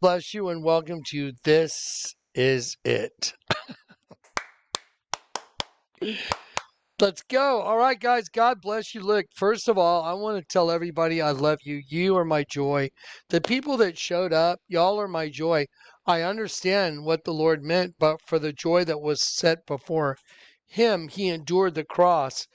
Bless you and welcome to This Is It. Let's go. All right, guys. God bless you. Look, first of all, I want to tell everybody I love you. You are my joy. The people that showed up, y'all are my joy. I understand what the Lord meant, but for the joy that was set before him, he endured the cross.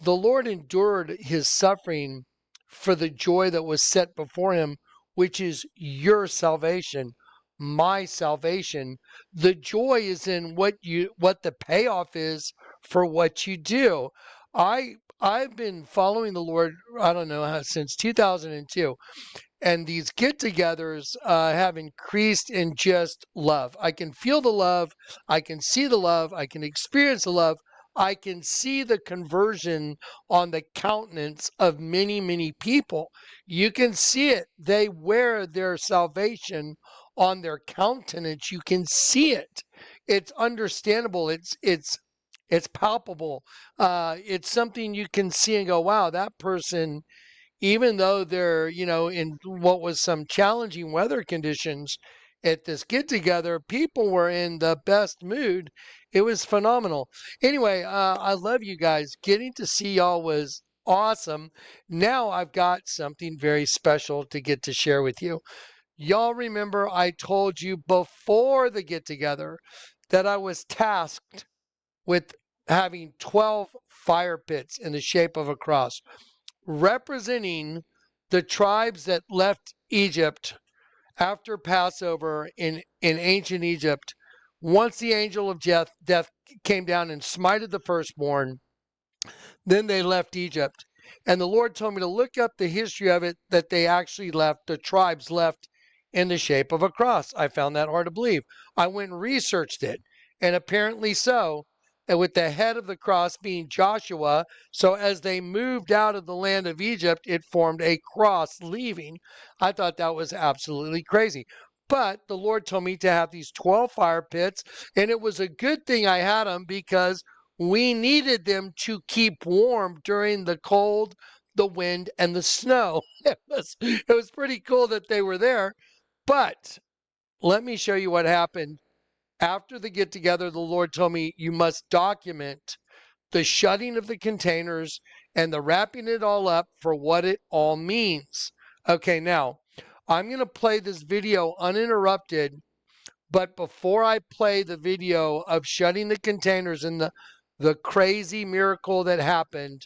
The Lord endured his suffering for the joy that was set before him, which is your salvation, my salvation. The joy is in what the payoff is for what you do. I've been following the Lord, I don't know, since 2002, and these get-togethers have increased in just love. I can feel the love, I can see the love, I can experience the love, I can see the conversion on the countenance of many, many people. You can see it. They wear their salvation on their countenance. You can see it. It's understandable. It's palpable. It's something you can see and go, wow, that person, even though they're, in what was some challenging weather conditions at this get together, people were in the best mood. It was phenomenal. Anyway, I love you guys. Getting to see y'all was awesome. Now I've got something very special to get to share with you. Y'all remember I told you before the get together that I was tasked with having 12 fire pits in the shape of a cross, representing the tribes that left Egypt after Passover in ancient Egypt. Once the angel of death came down and smited the firstborn, then they left Egypt. And the Lord told me to look up the history of it, that they actually left, the tribes left in the shape of a cross. I found that hard to believe. I went and researched it, and apparently so, and with the head of the cross being Joshua. So as they moved out of the land of Egypt, it formed a cross leaving. I thought that was absolutely crazy. But the Lord told me to have these 12 fire pits, and it was a good thing I had them because we needed them to keep warm during the cold, the wind, and the snow. It was pretty cool that they were there. But let me show you what happened. After the get together, the Lord told me you must document the shutting of the containers and the wrapping it all up for what it all means. Okay, now I'm going to play this video uninterrupted, but before I play the video of shutting the containers and the crazy miracle that happened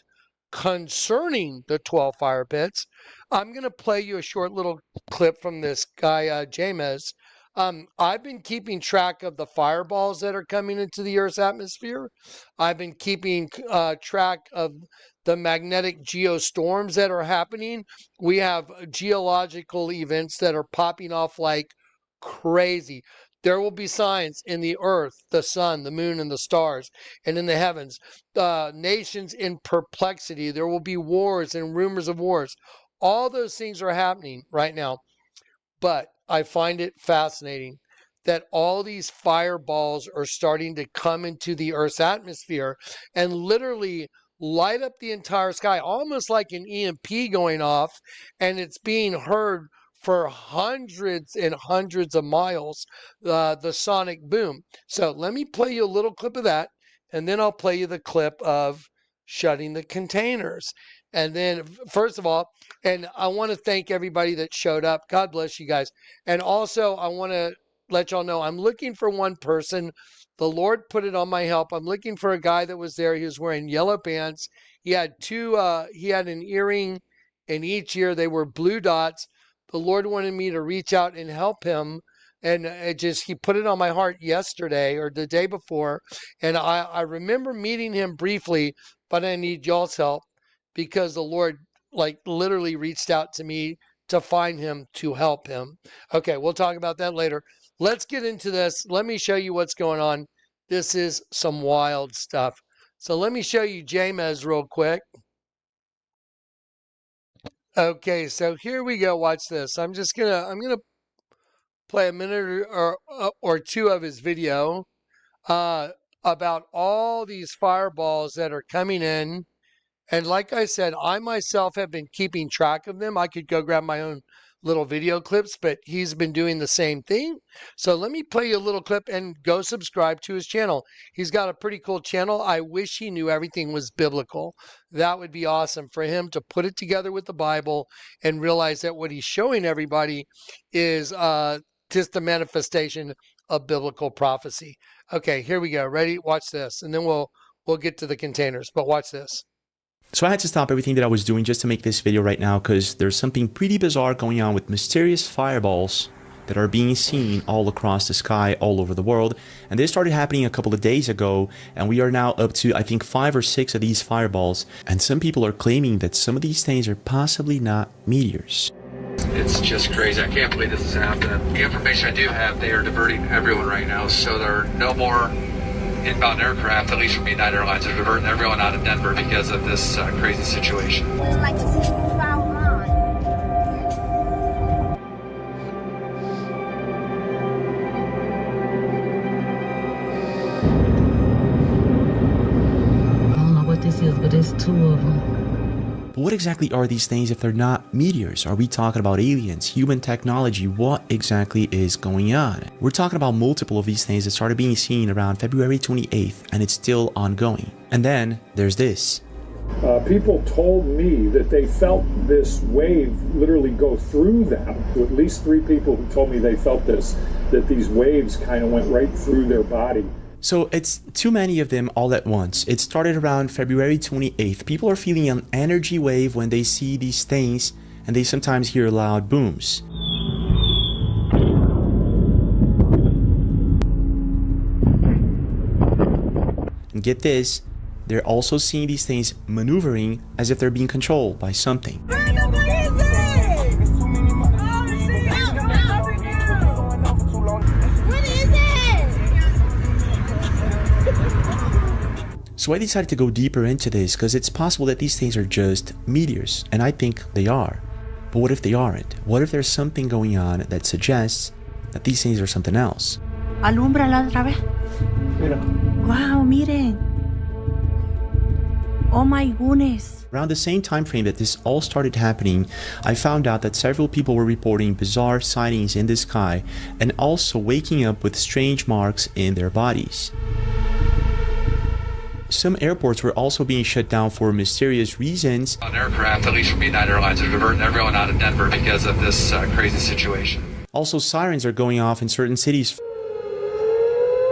concerning the 12 fire pits, I'm going to play you a short little clip from this guy, James. I've been keeping track of the fireballs that are coming into the Earth's atmosphere. I've been keeping track of the magnetic geostorms that are happening. We have geological events that are popping off like crazy. There will be signs in the earth, the sun, the moon, and the stars, and in the heavens. Nations in perplexity. There will be wars and rumors of wars. All those things are happening right now. But I find it fascinating that all these fireballs are starting to come into the Earth's atmosphere and literally light up the entire sky, almost like an EMP going off, and it's being heard for hundreds and hundreds of miles, the sonic boom. So let me play you a little clip of that, and then I'll play you the clip of shutting the containers. And then, first of all, and I want to thank everybody that showed up. God bless you guys. And also, I want to let y'all know I'm looking for one person. The Lord put it on my help. I'm looking for a guy that was there. He was wearing yellow pants. He had he had an earring in each ear. They were blue dots. The Lord wanted me to reach out and help him. And he put it on my heart yesterday or the day before. And I remember meeting him briefly, but I need y'all's help because the Lord like literally reached out to me to find him, to help him. Okay, we'll talk about that later. Let's get into this. Let me show you what's going on. This is some wild stuff. So let me show you James real quick. Okay, so here we go. Watch this. I'm gonna play a minute or two of his video about all these fireballs that are coming in. And like I said, I myself have been keeping track of them. I could go grab my own little video clips, but he's been doing the same thing. So let me play you a little clip and go subscribe to his channel. He's got a pretty cool channel. I wish he knew everything was biblical. That would be awesome for him to put it together with the Bible and realize that what he's showing everybody is just the manifestation of biblical prophecy. Okay, here we go. Ready? Watch this, and then we'll get to the containers. But watch this. So I had to stop everything that I was doing just to make this video right now because there's something pretty bizarre going on with mysterious fireballs that are being seen all across the sky all over the world. And this started happening a couple of days ago, and we are now up to I think 5 or 6 of these fireballs, and some people are claiming that some of these things are possibly not meteors. It's just crazy. I can't believe this is happening. The information I do have, they are diverting everyone right now, so there are no more inbound aircraft, at least from United Airlines. They're diverting everyone out of Denver because of this crazy situation. Like a 6-mile line. I don't know what this is, but it's 2 of them. But what exactly are these things if they're not meteors? Are we talking about aliens, human technology? What exactly is going on? We're talking about multiple of these things that started being seen around February 28th, and it's still ongoing. And then there's this. People told me that they felt this wave literally go through them. At least 3 people who told me they felt this, that these waves kind of went right through their body. So it's too many of them all at once. It started around February 28th. People are feeling an energy wave when they see these things, and they sometimes hear loud booms. And get this, they're also seeing these things maneuvering as if they're being controlled by something. So I decided to go deeper into this because it's possible that these things are just meteors, and I think they are. But what if they aren't? What if there's something going on that suggests that these things are something else? Alúmbrala otra vez. Mira. Wow, miren. Oh my goodness. Around the same time frame that this all started happening, I found out that several people were reporting bizarre sightings in the sky and also waking up with strange marks in their bodies. Some airports were also being shut down for mysterious reasons. On aircraft, at least from United Airlines, they're diverting everyone out of Denver because of this crazy situation. Also, sirens are going off in certain cities.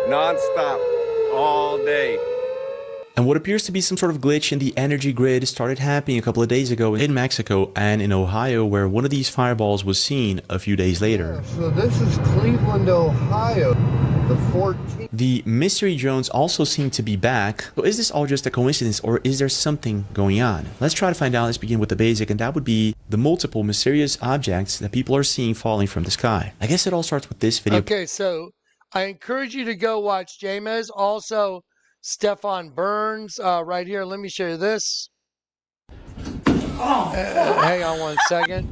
Non-stop, all day. And what appears to be some sort of glitch in the energy grid started happening a couple of days ago in Mexico and in Ohio, where one of these fireballs was seen a few days later. Yeah, so this is Cleveland, Ohio, the 14th. The mystery drones also seem to be back. So is this all just a coincidence, or is there something going on? Let's try to find out. Let's begin with the basic, and that would be the multiple mysterious objects that people are seeing falling from the sky. I guess it all starts with this video. Okay, so I encourage you to go watch James. Also, Stefan Burns right here. Let me show you this. Hang on one second.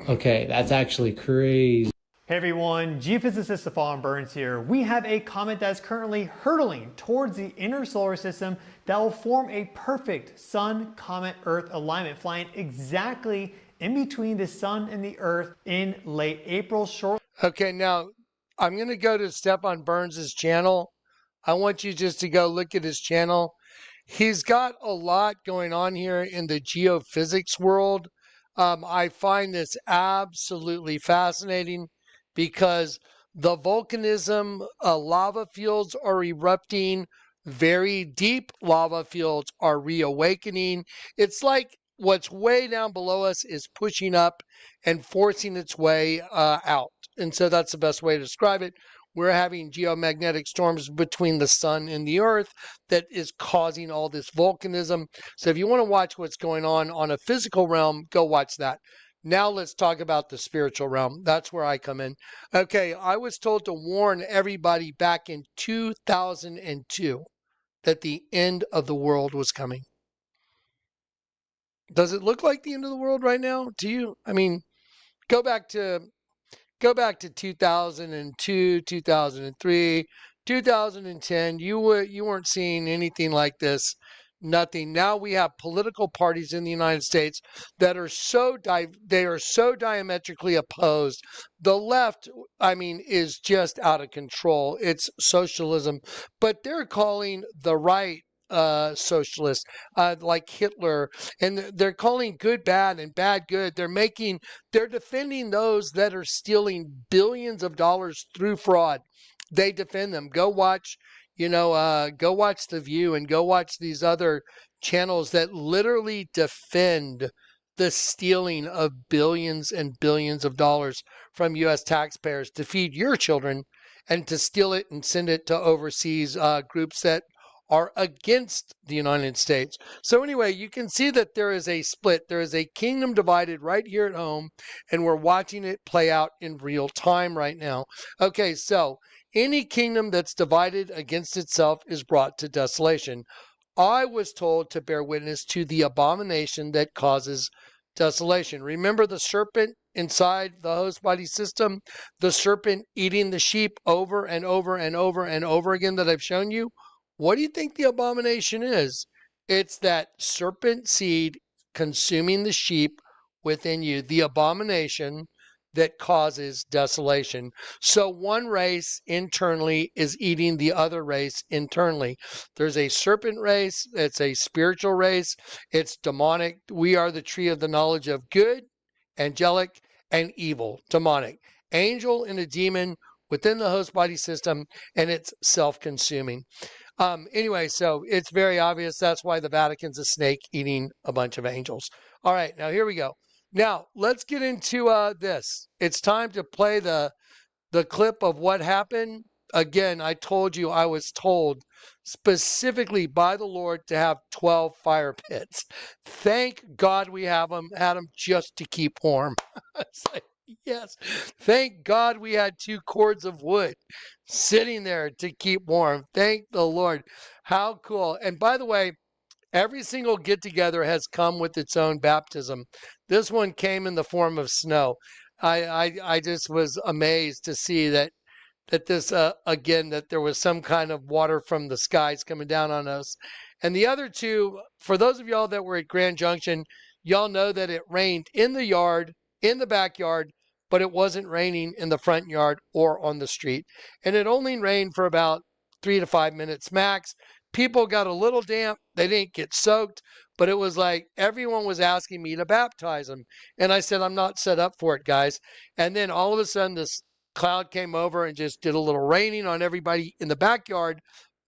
Okay, that's actually crazy. Hey everyone, geophysicist Stefan Burns here. We have a comet that's currently hurtling towards the inner solar system that will form a perfect Sun-Comet-Earth alignment, flying exactly in between the Sun and the Earth in late April. Okay, now I'm going to go to Stefan Burns' channel. I want you just to go look at his channel. He's got a lot going on here in the geophysics world. I find this absolutely fascinating because the volcanism, lava fields are erupting, very deep lava fields are reawakening. It's like what's way down below us is pushing up and forcing its way out. And so that's the best way to describe it. We're having geomagnetic storms between the sun and the earth that is causing all this volcanism. So if you want to watch what's going on a physical realm, go watch that. Now let's talk about the spiritual realm. That's where I come in. Okay, I was told to warn everybody back in 2002 that the end of the world was coming. Does it look like the end of the world right now to you? I mean, go back to 2002, 2003, 2010. You weren't seeing anything like this nothing. Now we have political parties in the United States that are so diametrically opposed. The left, I mean, is just out of control. It's socialism, but they're calling the right socialist, like Hitler, and they're calling good bad and bad good. They're defending those that are stealing billions of dollars through fraud. They defend them. Go watch, go watch The View and go watch these other channels that literally defend the stealing of billions and billions of dollars from U.S. taxpayers to feed your children and to steal it and send it to overseas groups that are against the United States. So anyway, you can see that there is a split. There is a kingdom divided right here at home, and we're watching it play out in real time right now. Okay, so any kingdom that's divided against itself is brought to desolation. I was told to bear witness to the abomination that causes desolation. Remember the serpent inside the host body system? The serpent eating the sheep over and over and over and over again that I've shown you? What do you think the abomination is? It's that serpent seed consuming the sheep within you, the abomination that causes desolation. So one race internally is eating the other race internally. There's a serpent race, it's a spiritual race, it's demonic. We are the tree of the knowledge of good, angelic, and evil, demonic. Angel and a demon within the host body system, and it's self-consuming. Anyway, so it's very obvious. That's why the Vatican's a snake eating a bunch of angels. All right, now here we go. Now, let's get into this. It's time to play the clip of what happened. Again, I told you, I was told specifically by the Lord to have 12 fire pits. Thank God we had them just to keep warm. It's like, yes, thank God we had 2 cords of wood sitting there to keep warm. Thank the Lord. How cool. And by the way, every single get-together has come with its own baptism. This one came in the form of snow. I just was amazed to see that this, again, that there was some kind of water from the skies coming down on us. And the other 2, for those of y'all that were at Grand Junction, y'all know that it rained in the yard, in the backyard, but it wasn't raining in the front yard or on the street. And it only rained for about 3 to 5 minutes max. People got a little damp. They didn't get soaked, but it was like everyone was asking me to baptize them. And I said, I'm not set up for it, guys. And then all of a sudden, this cloud came over and just did a little raining on everybody in the backyard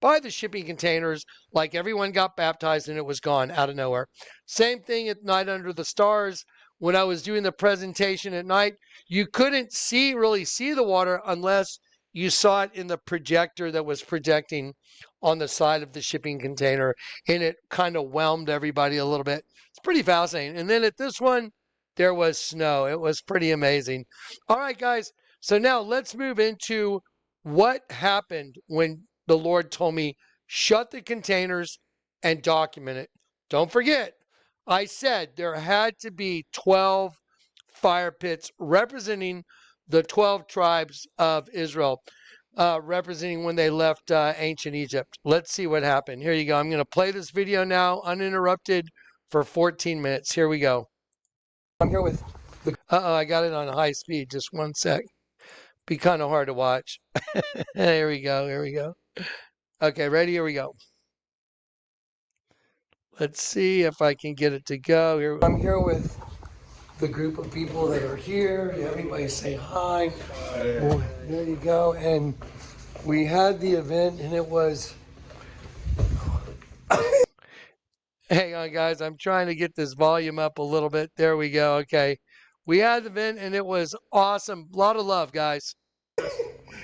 by the shipping containers, like everyone got baptized and it was gone out of nowhere. Same thing at night under the stars. When I was doing the presentation at night, you couldn't really see the water unless you saw it in the projector that was projecting on the side of the shipping container, and it kind of whelmed everybody a little bit. It's pretty fascinating. And then at this one, there was snow. It was pretty amazing. All right, guys. So now let's move into what happened when the Lord told me, shut the containers and document it. Don't forget, I said there had to be 12 fire pits representing the 12 tribes of Israel, representing when they left ancient Egypt. Let's see what happened. Here you go. I'm going to play this video now, uninterrupted, for 14 minutes. Here we go. I'm here with the... I got it on high speed. Just one sec. Be kind of hard to watch. Here we go. Here we go. Okay, ready? Here we go. Let's see if I can get it to go. Here, I'm here with the group of people that are here. Everybody say hi. Well, there you go. And we had the event, and it was... Hang on, guys. I'm trying to get this volume up a little bit. There we go. Okay. We had the event, and it was awesome. A lot of love, guys.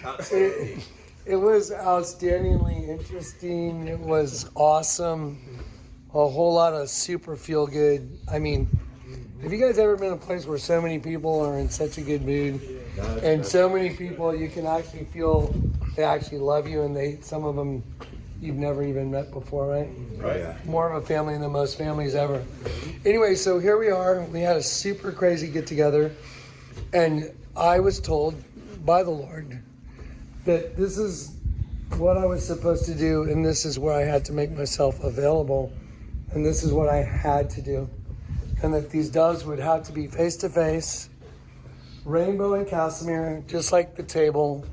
It was outstandingly interesting. It was awesome. A whole lot of super feel good. I mean, have you guys ever been in a place where so many people are in such a good mood, and so many people you can actually feel they actually love you, and some of them you've never even met before, right? Right. More of a family than most families ever. Anyway, so here we are. We had a super crazy get together, and I was told by the Lord that this is what I was supposed to do, and this is where I had to make myself available. and this is what I had to do. And that these doves would have to be face to face, rainbow and Casimir, just like the table.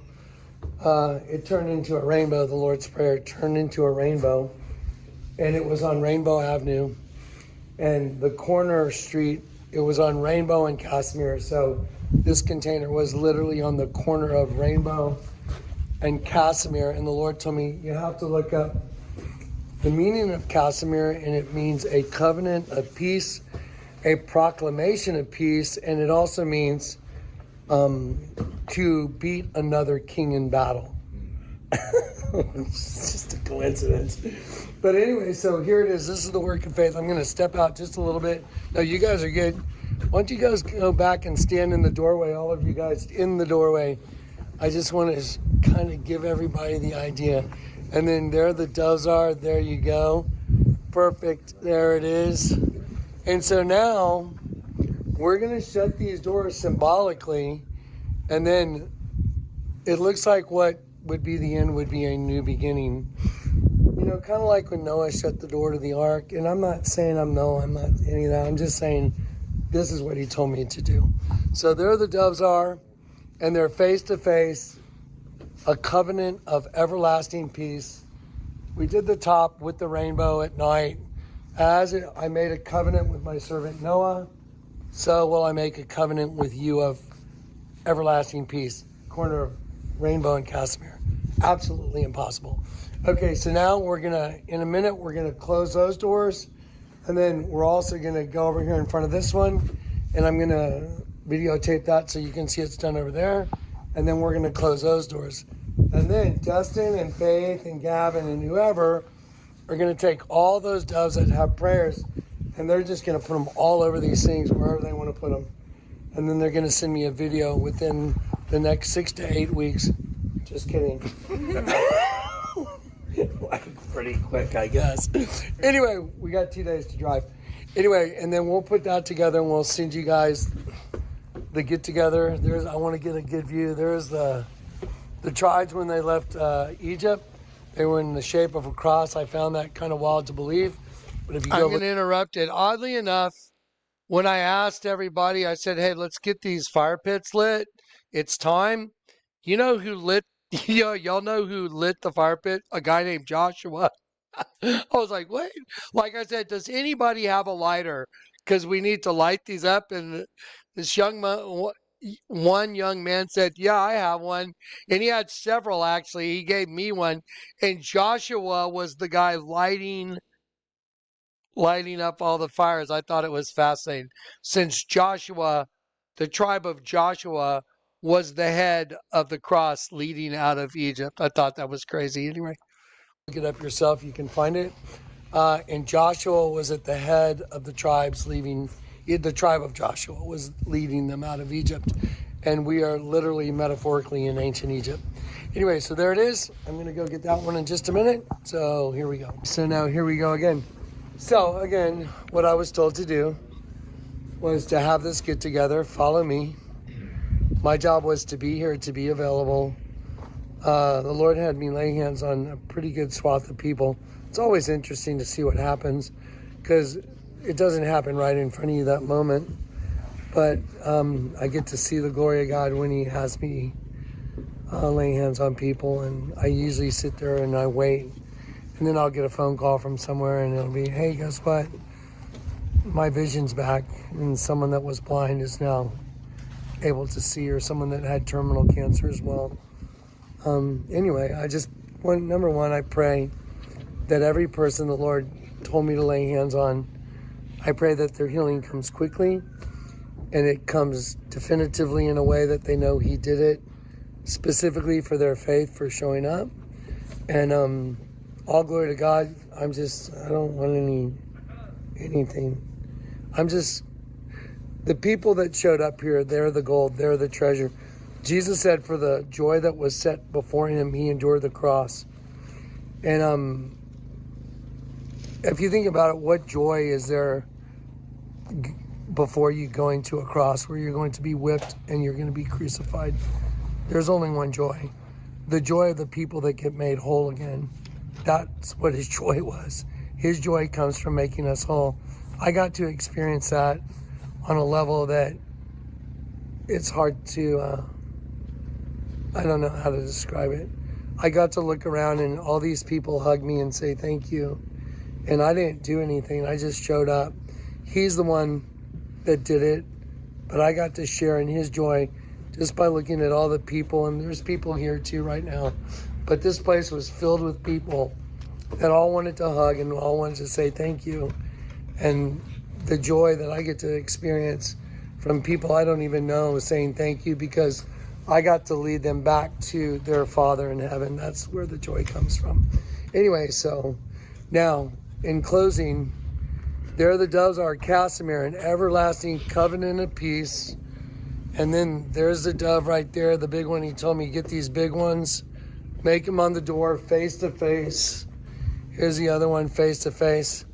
It turned into a rainbow. The Lord's Prayer turned into a rainbow, and it was on Rainbow Avenue. And the corner street, it was on Rainbow and Casimir. So this container was literally on the corner of Rainbow and Casimir. And the Lord told me, you have to look up the meaning of Casimir, and it means a covenant of peace, a proclamation of peace, and it also means to beat another king in battle. It's just a coincidence. But anyway, so here it is. This is the work of faith. I'm going to step out just a little bit. No, you guys are good. Why don't you guys go back and stand in the doorway, all of you guys in the doorway. I just want to kind of give everybody the idea. And then there the doves are. There you go. Perfect. There it is. And so now we're going to shut these doors symbolically. And then it looks like what would be the end would be a new beginning. You know, kind of like when Noah shut the door to the ark. And I'm not saying I'm not any of that. I'm just saying this is what he told me to do. So there the doves are, and they're face to face, a covenant of everlasting peace. We did the top with the rainbow at night. I made a covenant with my servant Noah, so will I make a covenant with you of everlasting peace. Corner of Rainbow and Casimir. Absolutely impossible. Okay, so now in a minute, we're gonna close those doors, and then we're also gonna go over here in front of this one, and I'm gonna videotape that so you can see it's done over there, and then we're gonna close those doors. And then Dustin and Faith and Gavin and whoever are going to take all those doves that have prayers, and they're just going to put them all over these things, wherever they want to put them. And then they're going to send me a video within the next 6 to 8 weeks. Just kidding. Like pretty quick, I guess. Anyway, we got 2 days to drive. Anyway, and then we'll put that together, and we'll send you guys the get together. I want to get a good view. There's the tribes when they left Egypt. They were in the shape of a cross. I found that kind of wild to believe. But if you I'm going to interrupt it. Oddly enough, when I asked everybody, I said, hey, let's get these fire pits lit. It's time. You know who lit, y'all know who lit the fire pit? A guy named Joshua. I was like, wait. Like I said, does anybody have a lighter? Because we need to light these up. And this one young man said, yeah, I have one. And he had several, actually. He gave me one. And Joshua was the guy lighting up all the fires. I thought it was fascinating. Since Joshua, the tribe of Joshua, was the head of the cross leading out of Egypt. I thought that was crazy. Anyway, look it up yourself. You can find it. And Joshua was at the head of the tribes leaving. The tribe of Joshua was leading them out of Egypt. And we are literally metaphorically in ancient Egypt. Anyway, so there it is. I'm going to go get that one in just a minute. So here we go. So now here we go again. So again, what I was told to do was to have this get together, follow me. My job was to be here, to be available. The Lord had me lay hands on a pretty good swath of people. It's always interesting to see what happens because it doesn't happen right in front of you that moment. But I get to see the glory of God when he has me lay hands on people. And I usually sit there and I wait. And then I'll get a phone call from somewhere and it'll be, hey, guess what? My vision's back. And someone that was blind is now able to see, or someone that had terminal cancer as well. Anyway, number one, I pray that every person the Lord told me to lay hands on, I pray that their healing comes quickly and it comes definitively in a way that they know he did it specifically for their faith, for showing up. And all glory to God. I don't want anything. The people that showed up here, they're the gold, they're the treasure. Jesus said for the joy that was set before him, he endured the cross. And if you think about it, what joy is there before you going to a cross where you're going to be whipped and you're going to be crucified? There's only one joy. The joy of the people that get made whole again. That's what his joy was. His joy comes from making us whole. I got to experience that on a level that it's hard to, I don't know how to describe it. I got to look around and all these people hug me and say thank you. And I didn't do anything. I just showed up. He's the one that did it. But I got to share in his joy just by looking at all the people. And there's people here too right now. But this place was filled with people that all wanted to hug and all wanted to say thank you. And the joy that I get to experience from people I don't even know saying thank you, because I got to lead them back to their Father in heaven. That's where the joy comes from. Anyway, so now in closing, there the doves are, Casimir, an everlasting covenant of peace. And then there's the dove right there, the big one. He told me, get these big ones, make them on the door face to face. Here's the other one face to face.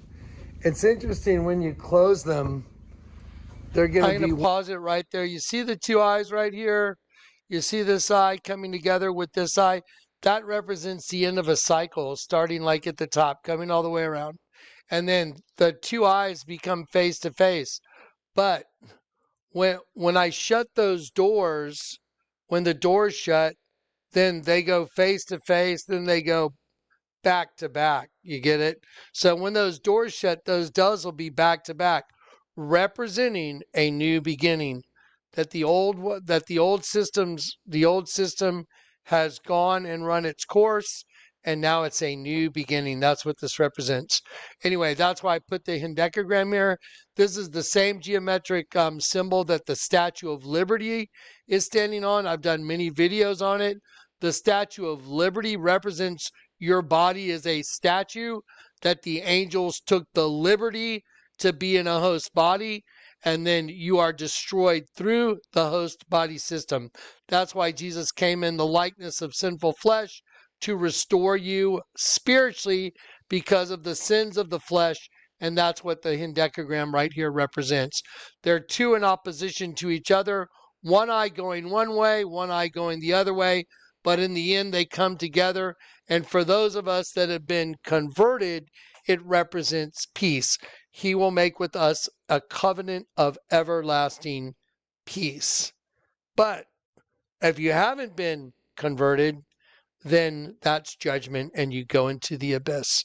It's interesting when you close them, they're going to be... pause it right there. You see the two eyes right here? You see this eye coming together with this eye? That represents the end of a cycle, starting like at the top, coming all the way around. And then the two eyes become face to face. But when I shut those doors, when the doors shut, then they go face to face, then they go back to back. You get it? So when those doors shut, those doves will be back to back, representing a new beginning. That the old system has gone and run its course, and now it's a new beginning. That's what this represents. Anyway, that's why I put the hendecagram here. This is the same geometric symbol that the Statue of Liberty is standing on. I've done many videos on it. The Statue of Liberty represents your body as a statue, that the angels took the liberty to be in a host body, and then you are destroyed through the host body system. That's why Jesus came in the likeness of sinful flesh, to restore you spiritually because of the sins of the flesh, and that's what the hendecagram right here represents. They're two in opposition to each other, one eye going one way, one eye going the other way, but in the end they come together. And for those of us that have been converted, it represents peace. He will make with us a covenant of everlasting peace. But if you haven't been converted, then that's judgment and you go into the abyss.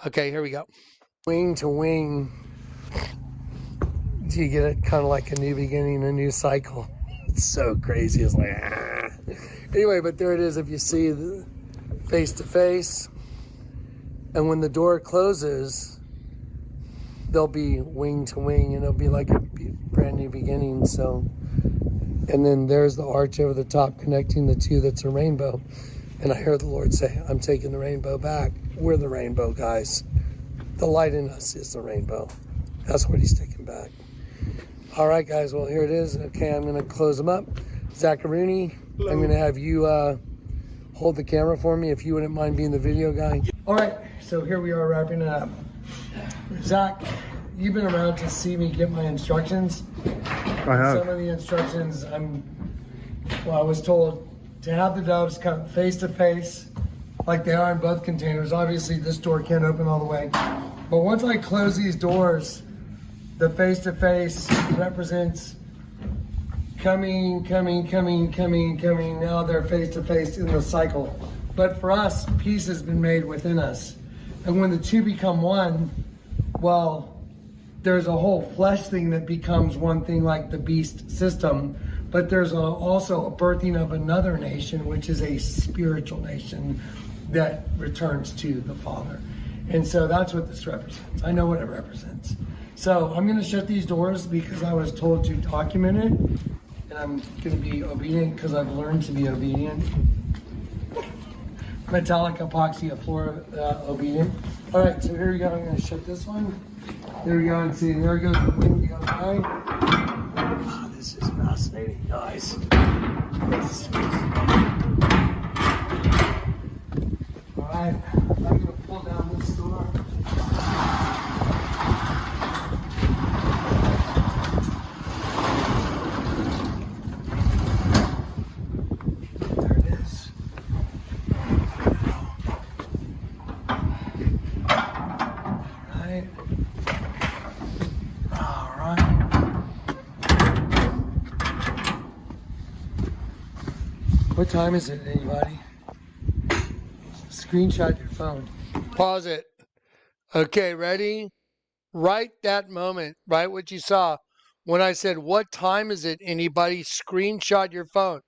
Okay, here we go. Wing to wing. Do you get it? Kind of like a new beginning, a new cycle. It's so crazy. It's like, ah. Anyway, but there it is. If you see the face to face, and when the door closes, they'll be wing to wing, and it'll be like a brand new beginning. So, and then there's the arch over the top connecting the two. That's a rainbow. And I heard the Lord say, I'm taking the rainbow back. We're the rainbow, guys. The light in us is the rainbow. That's what he's taking back. All right, guys. Well, here it is. Okay, I'm going to close them up. Zacharuni, I'm going to have you hold the camera for me if you wouldn't mind being the video guy. All right, so here we are wrapping it up. Zach, you've been around to see me get my instructions. I have. Some of the instructions, I was told to have the doves come face to face like they are in both containers. Obviously, this door can't open all the way. But once I close these doors, the face to face represents coming. Now they're face to face in the cycle. But for us, peace has been made within us. And when the two become one, well, there's a whole flesh thing that becomes one thing, like the beast system. But there's also a birthing of another nation, which is a spiritual nation that returns to the Father. And so that's what this represents. I know what it represents. So I'm going to shut these doors because I was told to document it. And I'm going to be obedient because I've learned to be obedient. Metallic epoxy floor obedient. All right, so here we go. I'm going to shut this one. There we go. And see, there goes the wind the other way. Oh, this is fascinating, guys. All right, I'm going to pull down this door. There it is. What time is it, anybody? Screenshot your phone. Pause it. Okay, ready? Right that moment, right what you saw. When I said, what time is it, anybody? Screenshot your phone.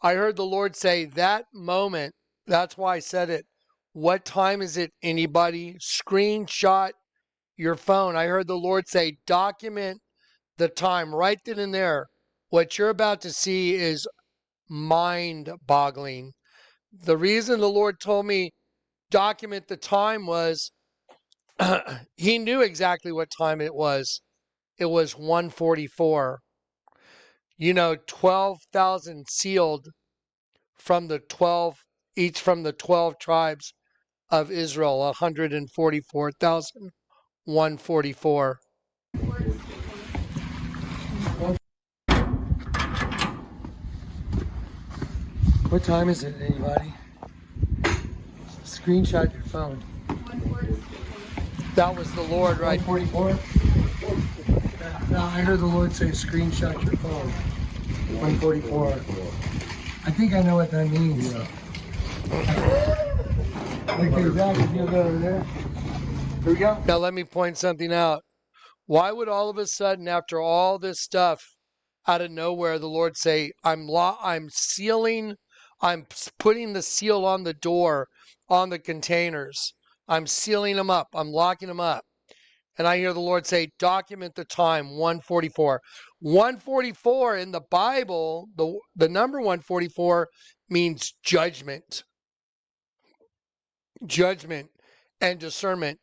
I heard the Lord say that moment. That's why I said it. What time is it, anybody? Screenshot your phone. I heard the Lord say, document the time right then and there. What you're about to see is mind-boggling. The reason the Lord told me document the time was he knew exactly what time it was. It was 1:44. 12,000 sealed from the 12, each from the 12 tribes of Israel, 144,000, 144. What time is it, anybody? Screenshot your phone. That was the Lord, right? 144? No, I heard the Lord say screenshot your phone. 144. I think I know what that means. Okay, Zach, if you'll go over there. Here we go. Now let me point something out. Why would all of a sudden, after all this stuff, out of nowhere, the Lord say, I'm sealing, I'm putting the seal on the door, on the containers. I'm sealing them up. I'm locking them up. And I hear the Lord say, document the time, 144. 144 in the Bible, the number 144 means judgment. Judgment and discernment.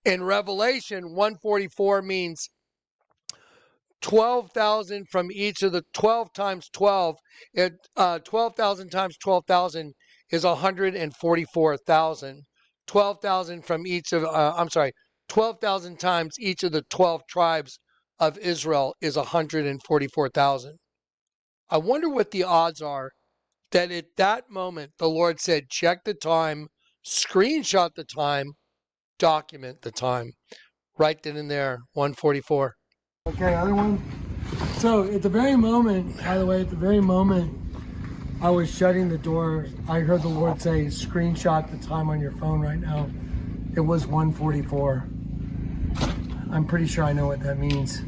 In Revelation, 144 means 12,000 from each of the 12 times 12. 12,000 times 12,000 is 144,000. 12,000 from each of, 12,000 times each of the 12 tribes of Israel is 144,000. I wonder what the odds are that at that moment the Lord said, check the time, screenshot the time, document the time. Right then and there, 144. Okay, other one. So at the very moment, by the way, at the very moment I was shutting the door, I heard the Lord say, screenshot the time on your phone right now. It was 144. I'm pretty sure I know what that means.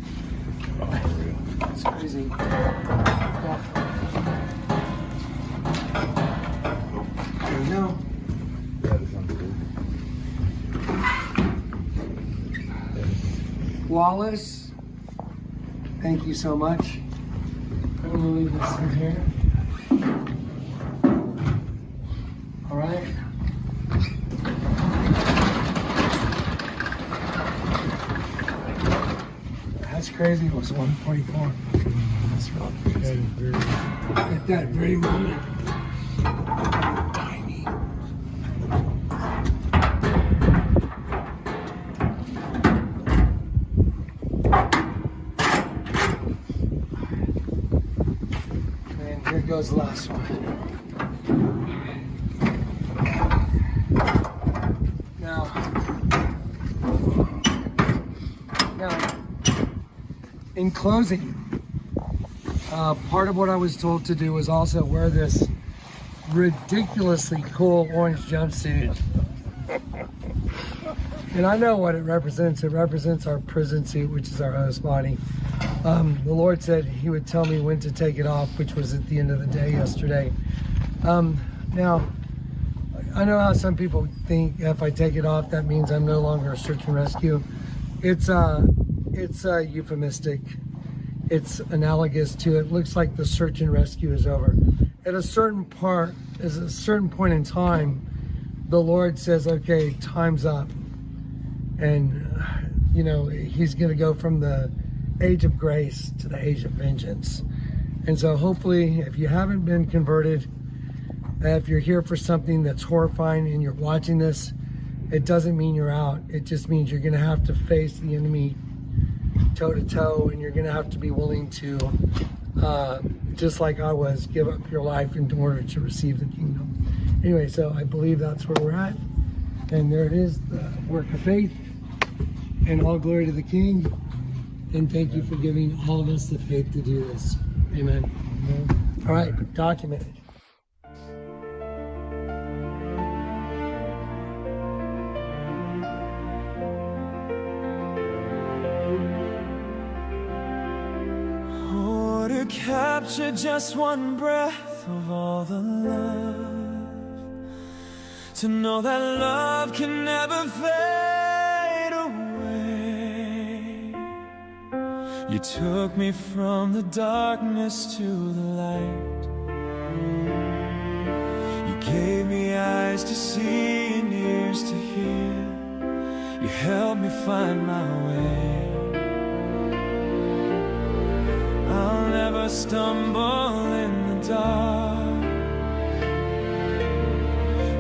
It's crazy. Yeah. There we go. Wallace, thank you so much. I'm going to leave this in here. All right. That's crazy. It was 144. That's really crazy. At that very moment. Tiny. And here goes the last one. Now, in closing, part of what I was told to do was also wear this ridiculously cool orange jumpsuit. And I know what it represents. It represents our prison suit, which is our host body. The Lord said he would tell me when to take it off, which was at the end of the day yesterday. Now, I know how some people think if I take it off, that means I'm no longer a search and rescue. It's euphemistic. It's analogous to, it looks like the search and rescue is over. At a certain point in time, the Lord says, okay, time's up. And, you know, he's going to go from the age of grace to the age of vengeance. And so hopefully, if you haven't been converted, if you're here for something that's horrifying and you're watching this, it doesn't mean you're out. It just means you're going to have to face the enemy toe to toe, and you're going to have to be willing to, just like I was, give up your life in order to receive the kingdom. Anyway, so I believe that's where we're at. And there it is, the work of faith. And all glory to the King. And thank you for giving all of us the faith to do this. Amen. All right, documented. capture just one breath of all the love, to know that love can never fade away. You took me from the darkness to the light. You gave me eyes to see and ears to hear. You helped me find my way. I'll never stumble in the dark.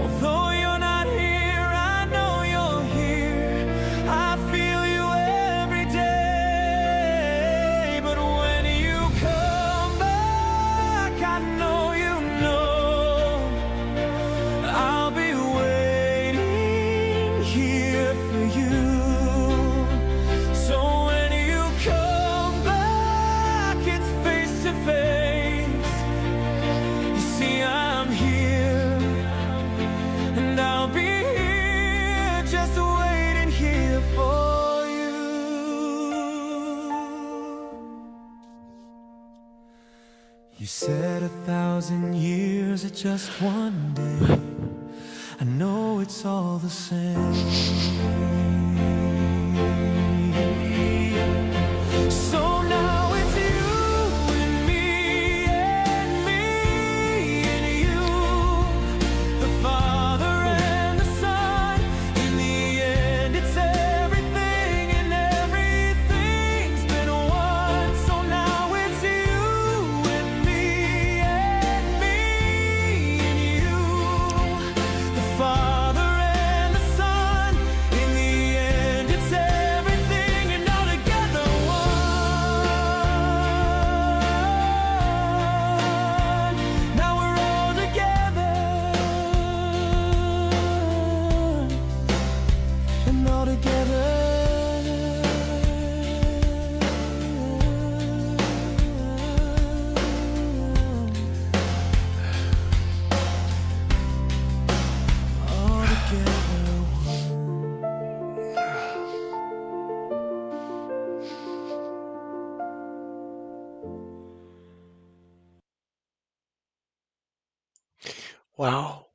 Although you're not here, I know you're here. I feel you every day. But when you come back, I know you know I'll be waiting here for you. So when you come back, it's face to face. You see, I'm here, and I'll be here, just waiting here for you. You said 1,000 years are just one day. I know it's all the same. So now it's you and me and me and you, the Father and the Son. In the end, it's everything, and everything's been one. So now it's you and me and you, the Father and the Son. In the end, it's everything, and all together one. Now we're all together, and all together. All together Wow.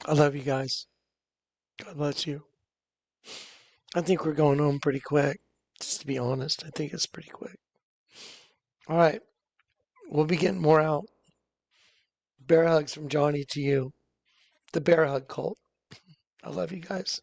I love you guys. God bless you. I think we're going home pretty quick. Just to be honest, I think it's pretty quick. All right. We'll be getting more out. Bear hugs from Johnny to you. The bear hug cult. I love you guys.